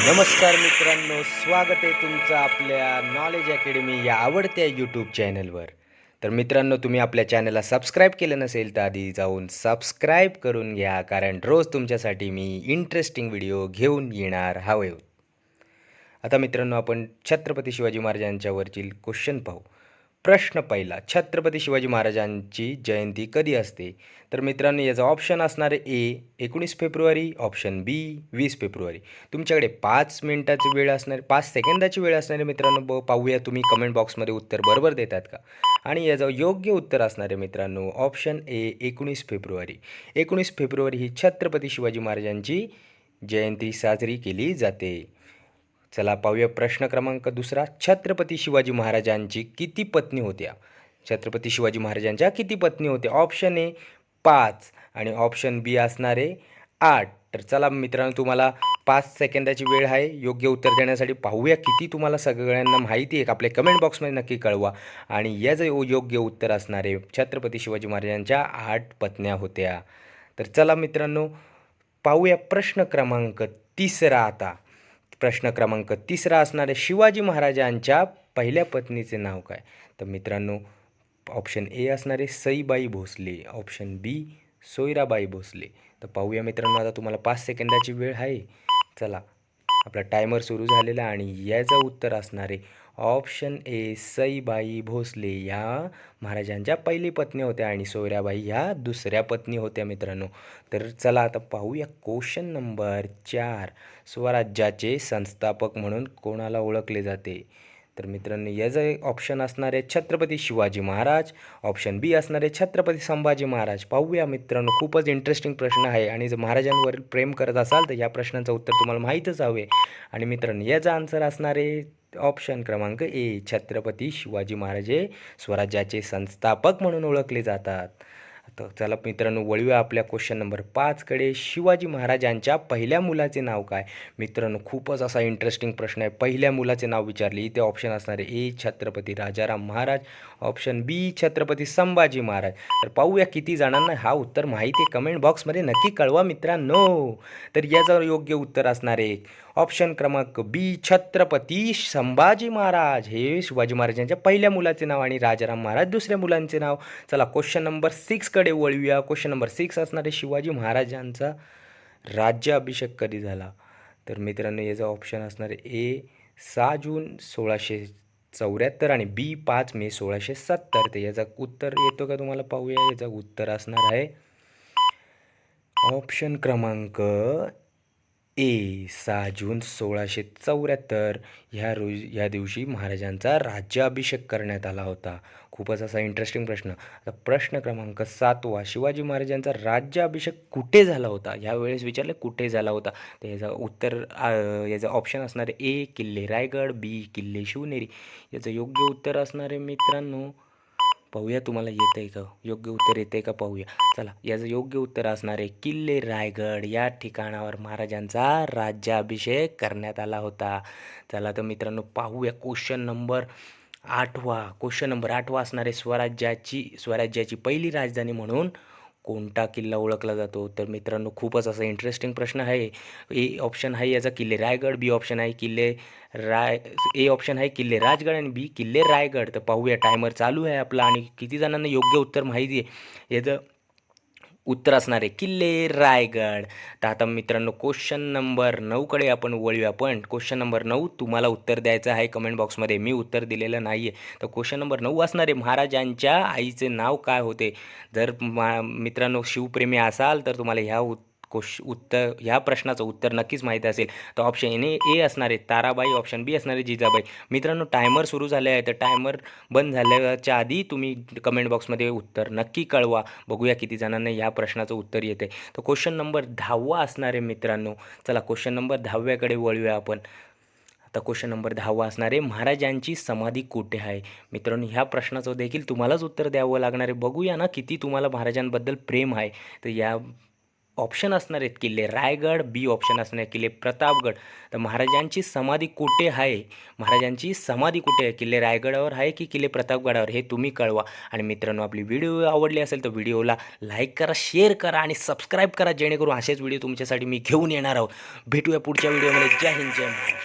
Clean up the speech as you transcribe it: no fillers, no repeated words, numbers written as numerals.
नमस्कार मित्रांनो, स्वागत आहे तुमचं आपल्या नॉलेज अकॅडमी या आवडत्या यूट्यूब चॅनलवर. तर मित्रांनो, तुम्ही आपल्या चॅनलला सबस्क्राईब केलं नसेल तर आधी जाऊन सबस्क्राईब करून घ्या, कारण रोज तुमच्यासाठी मी इंटरेस्टिंग व्हिडिओ घेऊन येणार हवे. आता मित्रांनो, आपण छत्रपती शिवाजी महाराजांच्यावरची क्वेश्चन पाहू. प्रश्न पहिला, छत्रपती शिवाजी महाराजांची जयंती कधी असते? तर मित्रांनो, याचा ऑप्शन असणार आहे ए 19 फेब्रुवारी, ऑप्शन बी 20 फेब्रुवारी. तुमच्याकडे 5 मिनिटाची वेळ असणार, 5 सेकंदाची वेळ असणार आहे मित्रांनो. पाहूया तुम्ही कमेंट बॉक्समध्ये उत्तर बरोबर देतात का. आणि याचं योग्य उत्तर असणार आहे मित्रांनो ऑप्शन ए 19 फेब्रुवारी. 19 फेब्रुवारी ही छत्रपती शिवाजी महाराजांची जयंती साजरी केली जाते. चला पाहूया प्रश्न क्रमांक दुसरा. छत्रपती शिवाजी महाराजांची किती पत्नी होत्या? छत्रपती शिवाजी महाराजांच्या किती पत्नी होत्या? ऑप्शन ए 5 आणि ऑप्शन बी असणार आहे 8. तर चला मित्रांनो, तुम्हाला 5 सेकंदाची वेळ आहे योग्य उत्तर देण्यासाठी. पाहूया किती तुम्हाला सगळ्यांना माहिती आहे का, आपल्या कमेंट बॉक्समध्ये नक्की कळवा. आणि याचं योग्य उत्तर असणार आहे छत्रपती शिवाजी महाराजांच्या 8 पत्न्या होत्या. तर चला मित्रांनो, पाहूया प्रश्न क्रमांक तिसरा. आता प्रश्न क्रमांक तिसरा असणार आहे, शिवाजी महाराजांच्या पहिल्या पत्नीचे नाव काय? तर मित्रांनो, ऑप्शन ए असणार आहे सईबाई भोसले, ऑप्शन बी सोयराबाई भोसले. तर पाहूया मित्रांनो, आता तुम्हाला 5 सेकंदाची वेळ आहे. चला, आपला टायमर सुरू झालेला आणि याचं उत्तर असणार आहे ऑप्शन ए सईबाई भोसले. ह्या महाराजांच्या पहिली पत्नी होत्या आणि सोयराबाई ह्या दुसऱ्या पत्नी होत्या मित्रांनो. तर चला आता पाहूया क्वेश्चन नंबर 4. स्वराज्याचे संस्थापक म्हणून कोणाला ओळखले जाते? तर मित्रांनो, याचं ऑप्शन असणार आहे छत्रपती शिवाजी महाराज, ऑप्शन बी असणार आहे छत्रपती संभाजी महाराज. पाहूया मित्रांनो, खूपच इंटरेस्टिंग प्रश्न आहे आणि जर महाराजांवर प्रेम करत असाल तर या प्रश्नाचं उत्तर तुम्हाला माहीतच हवे. आणि मित्रांनो, याचा आन्सर असणार आहे ऑप्शन क्रमांक ए छत्रपती शिवाजी महाराज हे स्वराज्याचे संस्थापक म्हणून ओळखले जातात. तर चला मित्रांनो, वळूया आपल्या क्वेश्चन नंबर 5कडे. शिवाजी महाराजांच्या पहिल्या मुलाचे नाव काय? मित्रांनो, खूपच असा इंटरेस्टिंग प्रश्न आहे. पहिल्या मुलाचे नाव विचारले. इथे ऑप्शन असणार आहे ए छत्रपती राजाराम महाराज, ऑप्शन बी छत्रपती संभाजी महाराज. तर पाहूया किती जणांना हा उत्तर माहिती आहे, कमेंट बॉक्समध्ये नक्की कळवा मित्रांनो. तर याचं योग्य उत्तर असणार आहे ऑप्शन क्रमांक बी छत्रपती संभाजी महाराज हे शिवाजी महाराजांच्या पहिल्या मुलाचे नाव आणि राजाराम महाराज दुसऱ्या मुलांचे नाव. चला क्वेश्चन नंबर 6कडे वळूया. क्वेश्चन नंबर 6 असणार आहे, शिवाजी महाराजांचा राज्याभिषेक कधी झाला? तर मित्रांनो, याचा ऑप्शन असणार आहे ए 6 जून 1674 आणि बी 5 मे 1670. तर याचा उत्तर येतो का तुम्हाला? पाहूया. याचा उत्तर असणार आहे ऑप्शन क्रमांक ए 6 जून 1674. ह्या दिवशी महाराजांचा राज्याभिषेक करण्यात आला होता. खूपच असा इंटरेस्टिंग प्रश्न. आता प्रश्न क्रमांक 7वा, शिवाजी महाराजांचा राज्याभिषेक कुठे झाला होता? ह्यावेळेस विचारलं कुठे झाला होता. तर याचं उत्तर याचं ऑप्शन असणार आहे ए किल्ले रायगड, बी किल्ले शिवनेरी. याचं योग्य उत्तर असणार आहे मित्रांनो, पाहूया तुम्हाला येतं आहे का, योग्य उत्तर येतं आहे का पाहूया. चला, याचं योग्य उत्तर असणार आहे किल्ले रायगड या ठिकाणावर महाराजांचा राज्याभिषेक करण्यात आला होता. चला तर मित्रांनो, पाहूया क्वेश्चन नंबर 8वा. क्वेश्चन नंबर 8वा असणार आहे, स्वराज्याची पहिली राजधानी म्हणून कोणता किल्ला ओळखला जातो? तर मित्रांनो, खूपच असा इंटरेस्टिंग प्रश्न आहे. ए ऑप्शन आहे याचा किल्ले रायगड, बी ऑप्शन आहे ए ऑप्शन आहे किल्ले राजगड आणि बी किल्ले रायगड. तर पाहूया, टायमर चालू आहे आपला आणि किती जणांना योग्य उत्तर माहिती आहे. याचं उत्तर असणार आहे किल्ले रायगड. तर आता मित्रांनो, क्वेश्चन नंबर 9कडे आपण वळूया. पण क्वेश्चन नंबर 9 तुम्हाला उत्तर द्यायचं आहे कमेंट बॉक्समध्ये. मी उत्तर दिलेलं नाही आहे. तर क्वेश्चन नंबर 9 असणार आहे, महाराजांच्या आईचे नाव काय होते? जर मित्रांनो शिवप्रेमी असाल तर तुम्हाला ह्या प्रश्नाचं उत्तर नक्कीच माहिती असेल. तर ऑप्शन ए असणार आहे ताराबाई, ऑप्शन बी असणार आहे जिजाबाई. मित्रांनो, टायमर सुरू झाले आहे, तर टायमर बंद झाल्याच्या आधी तुम्ही कमेंट बॉक्समध्ये उत्तर नक्की कळवा. बघूया किती जणांना या प्रश्नाचं उत्तर येते. तर क्वेश्चन नंबर 10वा असणार आहे मित्रांनो. चला क्वेश्चन नंबर 10व्याकडे वळूया आपण. आता क्वेश्चन नंबर 10वा असणार आहे, महाराजांची समाधी कुठे आहे? मित्रांनो, ह्या प्रश्नाचं देखील तुम्हालाच उत्तर द्यावं लागणार आहे. बघूया ना किती तुम्हाला महाराजांबद्दल प्रेम आहे. तर या ऑप्शन असणार आहेत किल्ले रायगड, बी ऑप्शन असणार आहे किल्ले प्रतापगड. तर महाराजांची समाधी कुठे आहे, महाराजांची समाधी कुठे आहे, किल्ले रायगडावर आहे की किल्ले प्रतापगडावर, हे तुम्ही कळवा. आणि मित्रांनो, आपली व्हिडिओ आवडली असेल तर व्हिडिओला लाईक करा, शेअर करा आणि सबस्क्राईब करा, जेणेकरून असेच व्हिडिओ तुमच्यासाठी मी घेऊन येणार आहोत. भेटूया पुढच्या व्हिडिओमध्ये. जय हिंद, जय महाराष्ट्र.